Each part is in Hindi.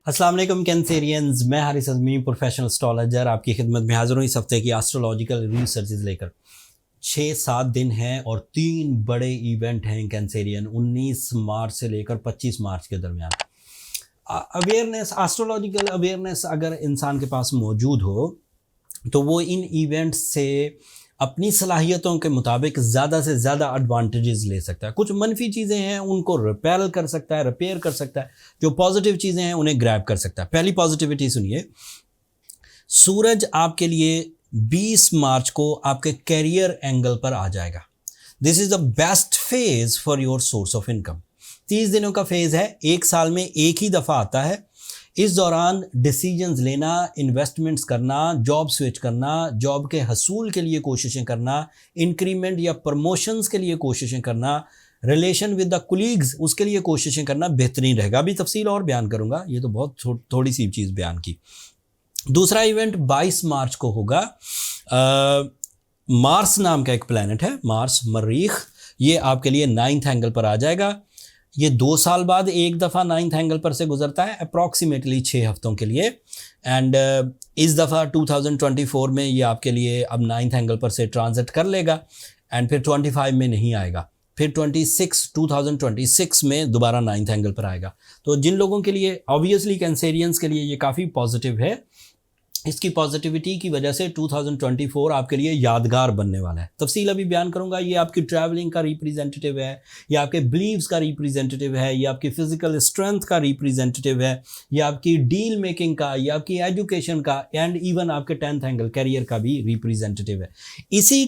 अस्सलाम वालेकुम कैंसेरियंस, मैं हारिस अज़मी प्रोफेशनल एस्ट्रोलॉजर आपकी खिदमत में हाज़िर हूँ इस हफ्ते की एस्ट्रोलॉजिकल रिसर्चेज लेकर। 6-7 दिन हैं और 3 बड़े इवेंट हैं कैंसेरियन 19 मार्च से लेकर 25 मार्च के दरमियान। अवेयरनेस, एस्ट्रोलॉजिकल अवेयरनेस अगर इंसान के पास मौजूद हो तो वो इन इवेंट्स से अपनी सलाहियतों के मुताबिक ज़्यादा से ज़्यादा एडवांटेजेस ले सकता है। कुछ मनफी चीज़ें हैं उनको रिपेल कर सकता है, रिपेयर कर सकता है। जो पॉजिटिव चीज़ें हैं उन्हें ग्रैब कर सकता है। पहली पॉजिटिविटी सुनिए, सूरज आपके लिए 20 मार्च को आपके कैरियर एंगल पर आ जाएगा। This is the best phase for your source of income. 30 दिनों का फेज़ है, एक साल में एक ही दफ़ा आता है। इस दौरान डिसीजंस लेना, इन्वेस्टमेंट्स करना, जॉब स्विच करना, जॉब के हसूल के लिए कोशिशें करना, इंक्रीमेंट या प्रमोशंस के लिए कोशिशें करना, रिलेशन विद द कुलीग्स उसके लिए कोशिशें करना बेहतरीन रहेगा। अभी तफसील और बयान करूंगा, ये तो बहुत थोड़ी सी चीज़ बयान की। दूसरा इवेंट 22 मार्च को होगा। मार्स नाम का एक प्लैनेट है, मार्स मरीख, ये आपके लिए 9th एंगल पर आ जाएगा। ये 2 साल बाद एक दफ़ा 9th एंगल पर से गुजरता है, अप्रॉक्सीमेटली 6 हफ्तों के लिए। एंड इस दफ़ा 2024 में ये आपके लिए अब 9th एंगल पर से ट्रांजिट कर लेगा एंड फिर 25 में नहीं आएगा, फिर 2026 में दोबारा 9th एंगल पर आएगा। तो जिन लोगों के लिए, ऑब्वियसली कैंसेरियंस के लिए ये काफ़ी पॉजिटिव है। इसकी पॉजिटिविटी की वजह से 2024 आपके लिए यादगार बनने वाला है। तफसील अभी बयान करूंगा। ये आपकी ट्रैवलिंग का रिप्रेजेंटेटिव है, ये आपके बिलीव्स का रिप्रेजेंटेटिव है, ये आपकी फिजिकल स्ट्रेंथ का रिप्रेजेंटेटिव है, ये आपकी डील मेकिंग का, ये आपकी एजुकेशन का एंड इवन आपके 10th एंगल कैरियर का भी रिप्रेजेंटेटिव है। इसी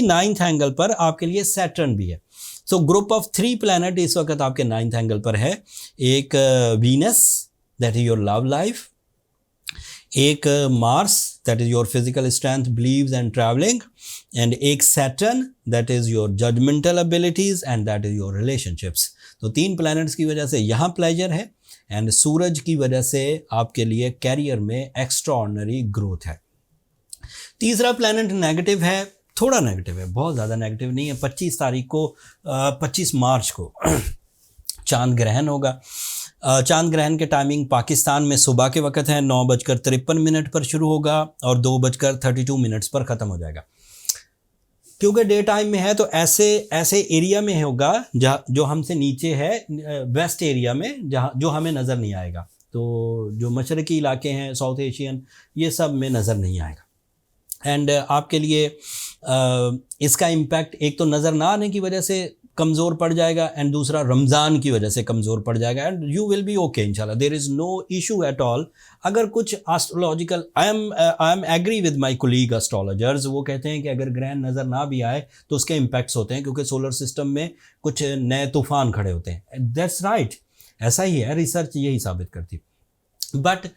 9th एंगल पर आपके लिए सैटर्न भी है। सो ग्रुप ऑफ 3 प्लैनेट इस वक्त आपके 9th एंगल पर है। एक Venus, that is your love life, एक Mars, that is your physical strength, beliefs and travelling, and एक Saturn, that is your judgmental abilities and that is your relationships. तो 3 प्लैनेट्स की वजह से यहाँ प्लेजर है एंड सूरज की वजह से आपके लिए कैरियर में एक्स्ट्राऑर्डिनरी ग्रोथ है। तीसरा प्लैनेट नेगेटिव है, थोड़ा नेगेटिव है, बहुत ज़्यादा नेगेटिव नहीं है। 25 मार्च को चांद ग्रहण होगा। चांद ग्रहण के टाइमिंग पाकिस्तान में सुबह के वक्त है, 9:53 पर शुरू होगा और 2:32 पर ख़त्म हो जाएगा। क्योंकि डे टाइम में है तो ऐसे एरिया में होगा जहाँ जो हमसे नीचे है, वेस्ट एरिया में, जहाँ जो हमें नज़र नहीं आएगा। तो जो मशरक़ी इलाके हैं, साउथ एशियन, ये सब में नज़र नहीं आएगा। एंड आपके लिए इसका इम्पैक्ट एक तो नज़र ना आने की वजह से कमज़ोर पड़ जाएगा एंड दूसरा रमज़ान की वजह से कमज़ोर पड़ जाएगा and you will be okay इंशाल्लाह, there is no issue at all. अगर कुछ astrological, I am agree with my colleague astrologers, वो कहते हैं कि अगर ग्रहण नज़र ना भी आए तो उसके इम्पैक्ट्स होते हैं क्योंकि सोलर सिस्टम में कुछ नए तूफ़ान खड़े होते हैं। दैट्स राइट, ऐसा ही है, रिसर्च यही साबित करती। बट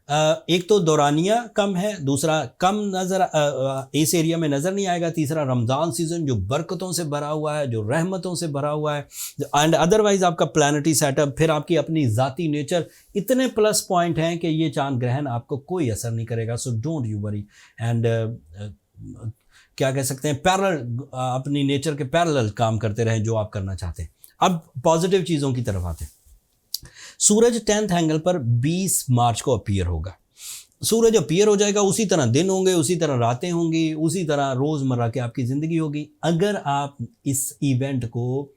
एक तो दौरानिया कम है, दूसरा कम नज़र इस एरिया में नज़र नहीं आएगा, तीसरा रमज़ान सीज़न जो बरकतों से भरा हुआ है, जो रहमतों से भरा हुआ है एंड अदरवाइज़ आपका प्लानिटी सेटअप, फिर आपकी अपनी ज़ाती नेचर, इतने प्लस पॉइंट हैं कि ये चांद ग्रहण आपको कोई असर नहीं करेगा। So don't you worry and क्या कह सकते हैं, पैरेलल, अपनी नेचर के पैरेलल काम करते रहें जो आप करना चाहते हैं। अब पॉजिटिव चीज़ों की तरफ आते हैं। सूरज 10th एंगल पर 20 मार्च को अपीयर होगा। सूरज अपीयर हो जाएगा, उसी तरह दिन होंगे, उसी तरह रातें होंगी, उसी तरह रोज़मर्रा की आपकी ज़िंदगी होगी। अगर आप इस इवेंट को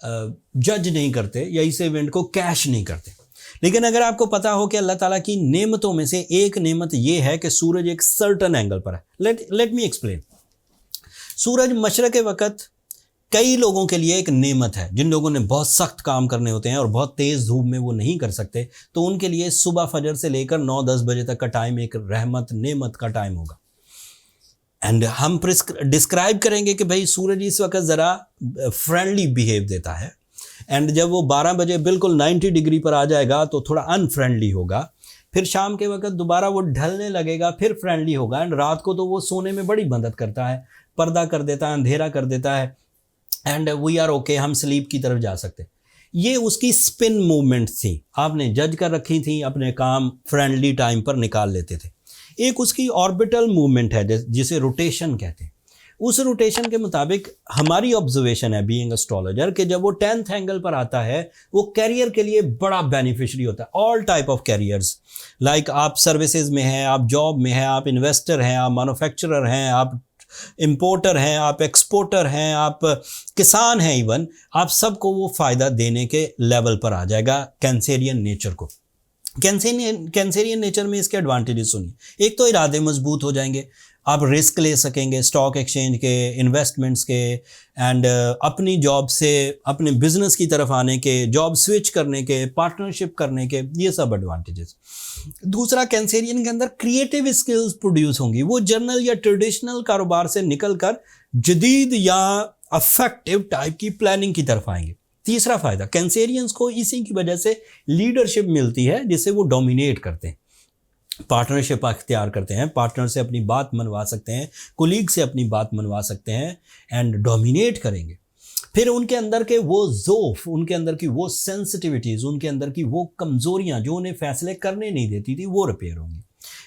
जज नहीं करते या इस इवेंट को कैश नहीं करते, लेकिन अगर आपको पता हो कि अल्लाह ताला की नेमतों में से एक नेमत ये है कि सूरज एक सर्टन एंगल पर है। Let me explain. सूरज मशरक़ के वक़्त कई लोगों के लिए एक नेमत है। जिन लोगों ने बहुत सख्त काम करने होते हैं और बहुत तेज़ धूप में वो नहीं कर सकते, तो उनके लिए सुबह फजर से लेकर 9-10 बजे तक का टाइम एक रहमत, नेमत का टाइम होगा। एंड हम डिस्क्राइब करेंगे कि भाई सूरज इस वक्त ज़रा फ्रेंडली बिहेव देता है एंड जब वो 12 बजे बिल्कुल 90 डिग्री पर आ जाएगा तो थोड़ा अनफ्रेंडली होगा। फिर शाम के वक्त दोबारा वो ढलने लगेगा, फिर फ्रेंडली होगा एंड रात को तो वो सोने में बड़ी मदद करता है, पर्दा कर देता है, अंधेरा कर देता है एंड वी आर ओके, हम स्लीप की तरफ जा सकते। ये उसकी स्पिन मूवमेंट थी, आपने जज कर रखी थी, अपने काम फ्रेंडली टाइम पर निकाल लेते थे। एक उसकी ऑर्बिटल मूवमेंट है जिसे रोटेशन कहते हैं। उस रोटेशन के मुताबिक हमारी ऑब्जर्वेशन है बीइंग एस्ट्रोलॉजर कि जब वो 10th एंगल पर आता है वो कैरियर के लिए बड़ा बेनिफिशियरी होता है। All type of carriers, like आप सर्विसेज में हैं, आप जॉब में हैं, आप इन्वेस्टर हैं, आप मैन्युफैक्चरर हैं, आप इंपोर्टर हैं, आप एक्सपोर्टर हैं, आप किसान हैं, इवन आप सबको वो फ़ायदा देने के लेवल पर आ जाएगा कैंसेरियन नेचर को। कैंसेरियन नेचर में इसके एडवांटेजेस सुनिए। एक तो इरादे मजबूत हो जाएंगे, आप रिस्क ले सकेंगे स्टॉक एक्सचेंज के, इन्वेस्टमेंट्स के, एंड अपनी जॉब से अपने बिजनेस की तरफ आने के, जॉब स्विच करने के, पार्टनरशिप करने के, ये सब एडवांटेजेस। दूसरा, कैंसेरियन के अंदर क्रिएटिव स्किल्स प्रोड्यूस होंगी, वो जर्नल या ट्रेडिशनल कारोबार से निकलकर जदीद या अफेक्टिव टाइप की प्लानिंग की तरफ आएंगे। तीसरा फ़ायदा, कैंसेरियंस को इसी की वजह से लीडरशिप मिलती है जिससे वो डोमिनेट करते हैं, पार्टनरशिप अख्तियार करते हैं, पार्टनर से अपनी बात मनवा सकते हैं, कोलीग से अपनी बात मनवा सकते हैं एंड डोमिनेट करेंगे। फिर उनके अंदर के वो ज़ोफ़, उनके अंदर की वो सेंसिटिविटीज़, उनके अंदर की वो कमज़ोरियाँ जो उन्हें फैसले करने नहीं देती थी, वो रिपेयर होंगी।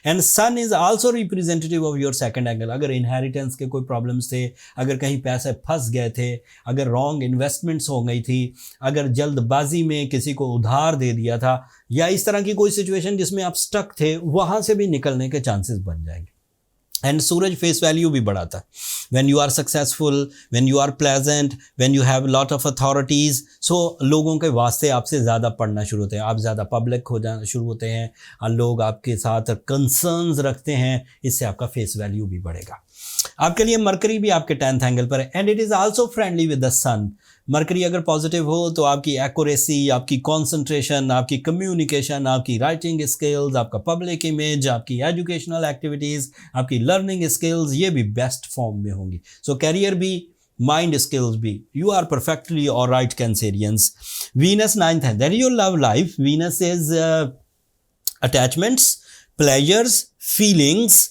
And son is also representative of your second angle. अगर इनहेरिटेंस के कोई प्रॉब्लम्स थे, अगर कहीं पैसे फंस गए थे, अगर रॉन्ग इन्वेस्टमेंट्स हो गई थी, अगर जल्दबाजी में किसी को उधार दे दिया था, या इस तरह की कोई सिचुएशन जिसमें आप स्टक थे, वहाँ से भी निकलने के चांसेस बन जाएंगे। एंड सूरज फेस वैल्यू भी बढ़ाता है। When you are successful, when you are pleasant, when you have lot of authorities, so लोगों के वास्ते आपसे ज़्यादा पढ़ना शुरू होते हैं, आप ज़्यादा पब्लिक हो जाना शुरू होते हैं और लोग आपके साथ कंसर्न्स रखते हैं, इससे आपका फेस वैल्यू भी बढ़ेगा। आपके लिए मरकरी भी आपके 10th एंगल पर है and it is also friendly with the sun. Mercury अगर पॉजिटिव हो तो आपकी एक्यूरेसी, आपकी कंसंट्रेशन, आपकी कम्युनिकेशन, आपकी राइटिंग स्किल्स, आपका पब्लिक इमेज, आपकी एजुकेशनल एक्टिविटीज़, आपकी लर्निंग स्किल्स, ये भी बेस्ट फॉर्म में होंगी। सो कैरियर भी, माइंड स्किल्स भी, you are perfectly alright Cancerians. Venus 9th है, that is your love life. Venus is attachments, pleasures, feelings,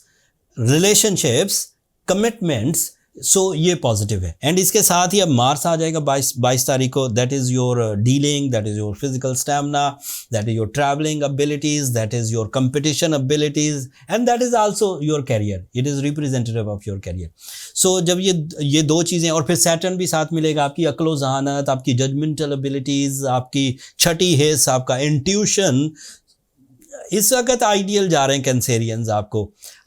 relationships, commitments, so ये पॉजिटिव है। एंड इसके साथ ही अब मार्स आ जाएगा 22 तारीख को। That is your dealing, that is your physical stamina, that is your travelling abilities, that is your competition abilities, and that is also your career. It is representative of your career. So जब ये दो चीज़ें, और फिर सैटर्न भी साथ मिलेगा, आपकी अक्ल ज़हानत, आपकी जजमेंटल एबिलिटीज़, आपकी छठी हिस्स, आपका इंट्यूशन, इस वक्त आइडियल जा रहे हैं कैंसेरियंस आपको।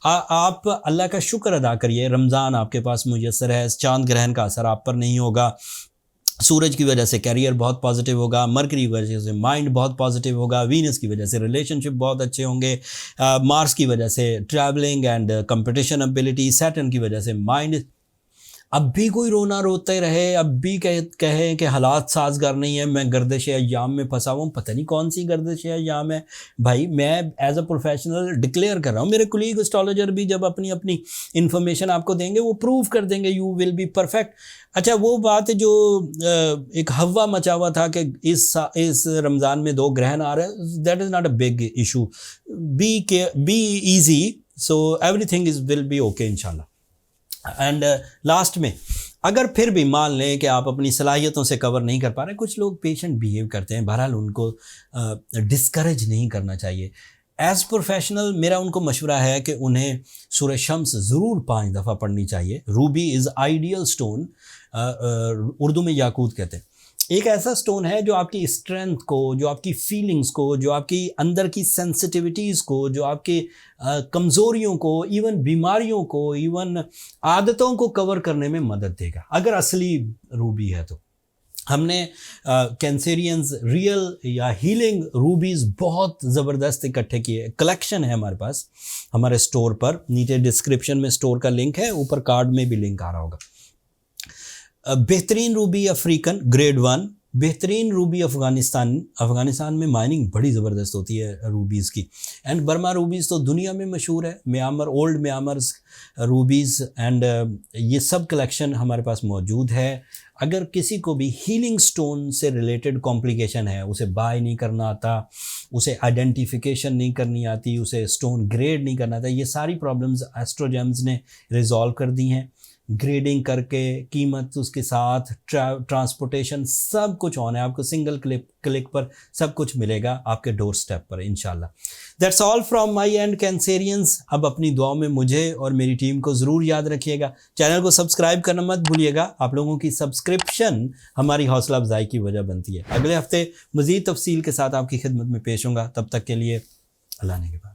आप अल्लाह का शुक्र अदा करिए, रमज़ान आपके पास मुयस्सर है, चांद ग्रहण का असर आप पर नहीं होगा, सूरज की वजह से कैरियर बहुत पॉजिटिव होगा, मरकरी की वजह से माइंड बहुत पॉजिटिव होगा, वीनस की वजह से रिलेशनशिप बहुत अच्छे होंगे, मार्स की वजह से travelling and competition ability, Saturn की वजह से माइंड। अब भी कोई रोना रोते रहे, अब भी कहे कि हालात साजगार नहीं है, मैं गर्दिश अय्याम में फंसा हुआ हूँ, पता नहीं कौन सी गर्दिश अय्याम है भाई। मैं एज अ प्रोफेशनल डिक्लेयर कर रहा हूँ, मेरे कोलीग एस्ट्रोलॉजर भी जब अपनी अपनी इन्फॉर्मेशन आपको देंगे वो प्रूव कर देंगे, यू विल बी परफेक्ट। अच्छा, वो बात जो एक हवा मचा हुआ था कि इस रमज़ान में 2 ग्रहण आ रहे हैं, that is not a big issue. Be easy, so everything will be okay इंशाल्लाह। एंड लास्ट में अगर फिर भी मान लें कि आप अपनी सलाहियतों से कवर नहीं कर पा रहे, कुछ लोग पेशेंट बिहेव करते हैं, बहरहाल उनको डिस्करेज नहीं करना चाहिए। एज प्रोफेशनल मेरा उनको मशवरा है कि उन्हें सूरह शम्स ज़रूर 5 दफ़ा पढ़नी चाहिए। Ruby is ideal stone, Urdu में याकूत कहते हैं। एक ऐसा स्टोन है जो आपकी स्ट्रेंथ को, जो आपकी फीलिंग्स को, जो आपकी अंदर की सेंसिटिविटीज़ को, जो आपकी कमज़ोरियों को, इवन बीमारियों को, इवन आदतों को कवर करने में मदद देगा, अगर असली रूबी है तो। हमने कैंसेरियंस रियल या हीलिंग रूबीज़ बहुत ज़बरदस्त इकट्ठे किए, कलेक्शन है हमारे पास हमारे स्टोर पर। नीचे डिस्क्रिप्शन में स्टोर का लिंक है, ऊपर कार्ड में भी लिंक आ रहा होगा। बेहतरीन रूबी अफ्रीकन ग्रेड 1, बेहतरीन रूबी अफ़गानिस्तान में माइनिंग बड़ी ज़बरदस्त होती है रूबीज़ की। एंड बर्मा रूबीज़ तो दुनिया में मशहूर है, म्यांमार, ओल्ड म्यांमार्स रूबीज़, एंड ये सब कलेक्शन हमारे पास मौजूद है। अगर किसी को भी हीलिंग स्टोन से रिलेटेड कॉम्प्लिकेशन है, उसे बाय नहीं करना आता, उसे आइडेंटिफिकेशन नहीं करनी आती, उसे स्टोन ग्रेड नहीं करना आता, ये सारी प्रॉब्लम्स एस्ट्रोजेम्स ने रिजॉल्व कर दी हैं। ग्रेडिंग करके, कीमत उसके साथ, ट्रांसपोर्टेशन सब कुछ ऑन है। आपको सिंगल क्लिक पर सब कुछ मिलेगा आपके डोर स्टेप पर इंशाल्लाह। That's all from my and Cancerians. अब अपनी दुआओं में मुझे और मेरी टीम को ज़रूर याद रखिएगा। चैनल को सब्सक्राइब करना मत भूलिएगा। आप लोगों की सब्सक्रिप्शन हमारी हौसला अफजाई की वजह बनती है। अगले हफ्ते मज़ीद तफसील के साथ आपकी खिदमत में पेश होऊंगा। तब तक के लिए अल्लाह ने के बाद।